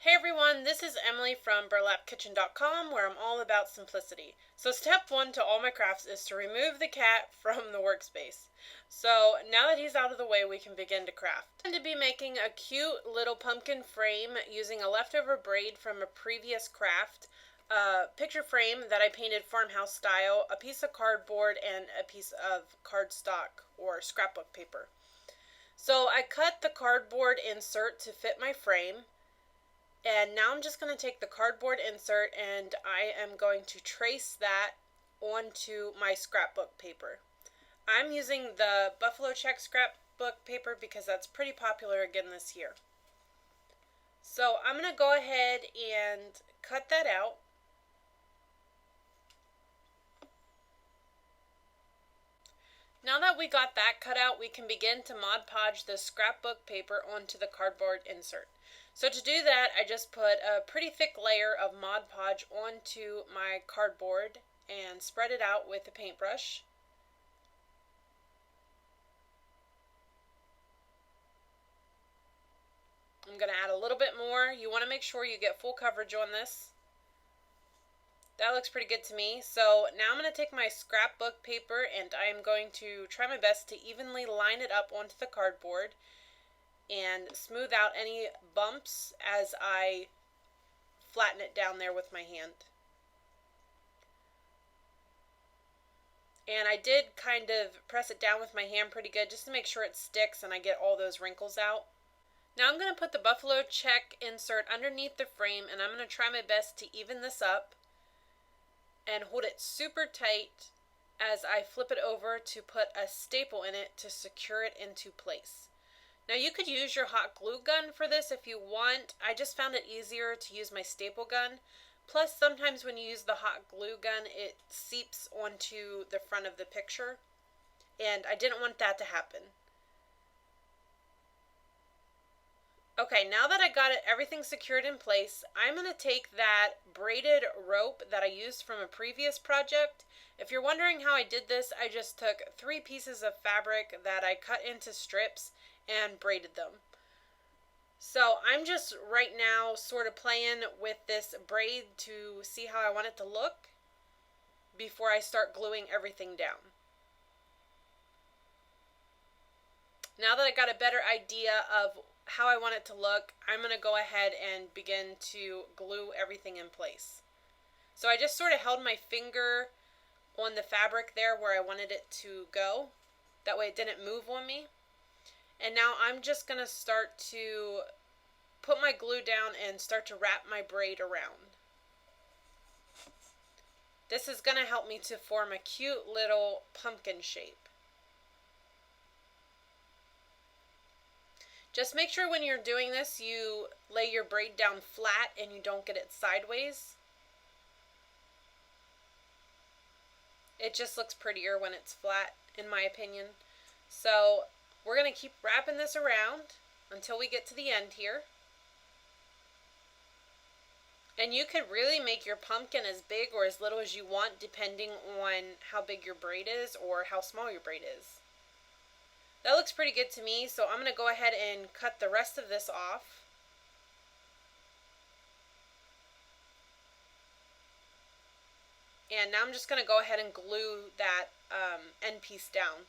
Hey everyone, this is Emily from burlapkitchen.com, where I'm all about simplicity. So step one to all my crafts is to remove the cat from the workspace. So now that he's out of the way, we can begin to craft. I'm going to be making a cute little pumpkin frame using a leftover braid from a previous craft, a picture frame that I painted farmhouse style, a piece of cardboard, and a piece of cardstock or scrapbook paper. So I cut the cardboard insert to fit my frame. And now I'm just going to take the cardboard insert and I am going to trace that onto my scrapbook paper. I'm using the Buffalo Check scrapbook paper because that's pretty popular again this year. So I'm going to go ahead and cut that out. Now that we got that cut out, we can begin to Mod Podge the scrapbook paper onto the cardboard insert. So to do that, I just put a pretty thick layer of Mod Podge onto my cardboard and spread it out with a paintbrush. I'm going to add a little bit more. You want to make sure you get full coverage on this. That looks pretty good to me. So now I'm going to take my scrapbook paper and I am going to try my best to evenly line it up onto the cardboard and smooth out any bumps as I flatten it down there with my hand. And I did kind of press it down with my hand pretty good just to make sure it sticks and I get all those wrinkles out. Now I'm going to put the Buffalo Check insert underneath the frame and I'm going to try my best to even this up and hold it super tight as I flip it over to put a staple in it to secure it into place. Now you could use your hot glue gun for this if you want. I just found it easier to use my staple gun. Plus sometimes when you use the hot glue gun it seeps onto the front of the picture and I didn't want that to happen. Okay, now that I got everything secured in place, I'm going to take that braided rope that I used from a previous project. If you're wondering how I did this, I just took 3 pieces of fabric that I cut into strips and braided them. So I'm just right now sort of playing with this braid to see how I want it to look before I start gluing everything down. Now that I got a better idea of how I want it to look, I'm going to go ahead and begin to glue everything in place. So I just sort of held my finger on the fabric there where I wanted it to go. That way it didn't move on me. And now I'm just going to start to put my glue down and start to wrap my braid around. This is going to help me to form a cute little pumpkin shape. Just make sure when you're doing this you lay your braid down flat and you don't get it sideways. It just looks prettier when it's flat, in my opinion. So we're going to keep wrapping this around until we get to the end here. And you could really make your pumpkin as big or as little as you want depending on how big your braid is or how small your braid is. That looks pretty good to me, so I'm going to go ahead and cut the rest of this off. And now I'm just going to go ahead and glue that end piece down.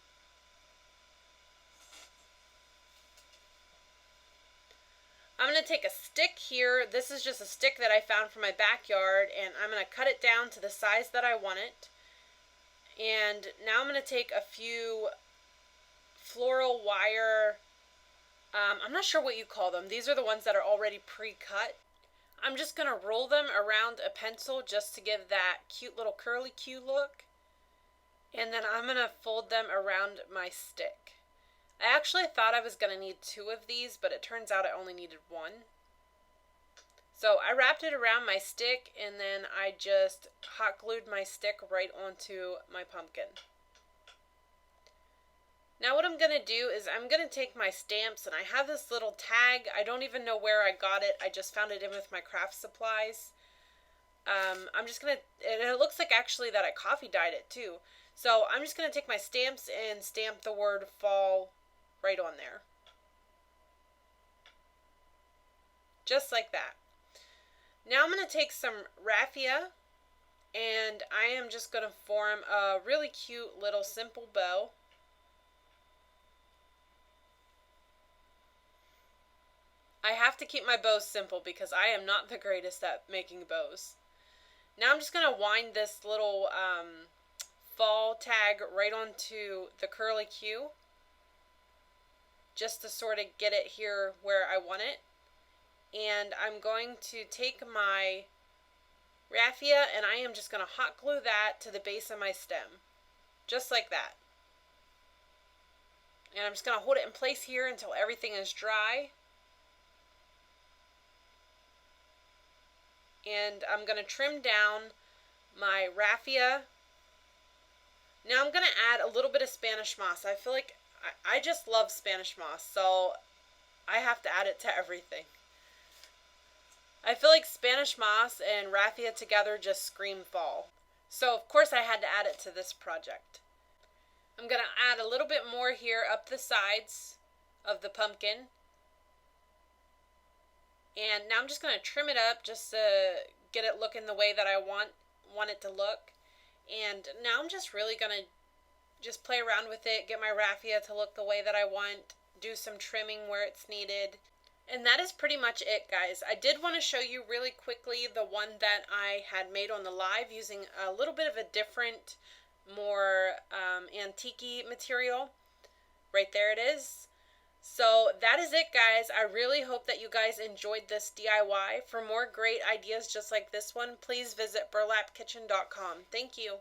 I'm going to take a stick here. This is just a stick that I found from my backyard, and I'm going to cut it down to the size that I want it. And now I'm going to take a few floral wire, I'm not sure what you call them. These are the ones that are already pre-cut. I'm just going to roll them around a pencil just to give that cute little curly Q look. And then I'm going to fold them around my stick. I actually thought I was going to need 2 of these, but it turns out I only needed 1. So I wrapped it around my stick and then I just hot glued my stick right onto my pumpkin. Now what I'm going to do is I'm going to take my stamps, and I have this little tag. I don't even know where I got it. I just found it in with my craft supplies. I'm just going to, and it looks like actually that I coffee dyed it too. So I'm just going to take my stamps and stamp the word fall right on there. Just like that. Now I'm going to take some raffia, and I am just going to form a really cute little simple bow. I have to keep my bows simple because I am not the greatest at making bows. Now I'm just going to wind this little fall tag right onto the curly Q, just to sort of get it here where I want it. And I'm going to take my raffia and I am just going to hot glue that to the base of my stem, just like that. And I'm just going to hold it in place here until everything is dry. And I'm going to trim down my raffia. Now I'm going to add a little bit of Spanish moss. I feel like I just love Spanish moss, so I have to add it to everything. I feel like Spanish moss and raffia together just scream fall. So of course I had to add it to this project. I'm going to add a little bit more here up the sides of the pumpkin. And now I'm just going to trim it up just to get it looking the way that I want it to look. And now I'm just really going to just play around with it, get my raffia to look the way that I want, do some trimming where it's needed. And that is pretty much it, guys. I did want to show you really quickly the one that I had made on the live using a little bit of a different, more antique-y material. Right there it is. So that is it, guys. I really hope that you guys enjoyed this DIY. For more great ideas just like this one, please visit burlapkitchen.com. Thank you.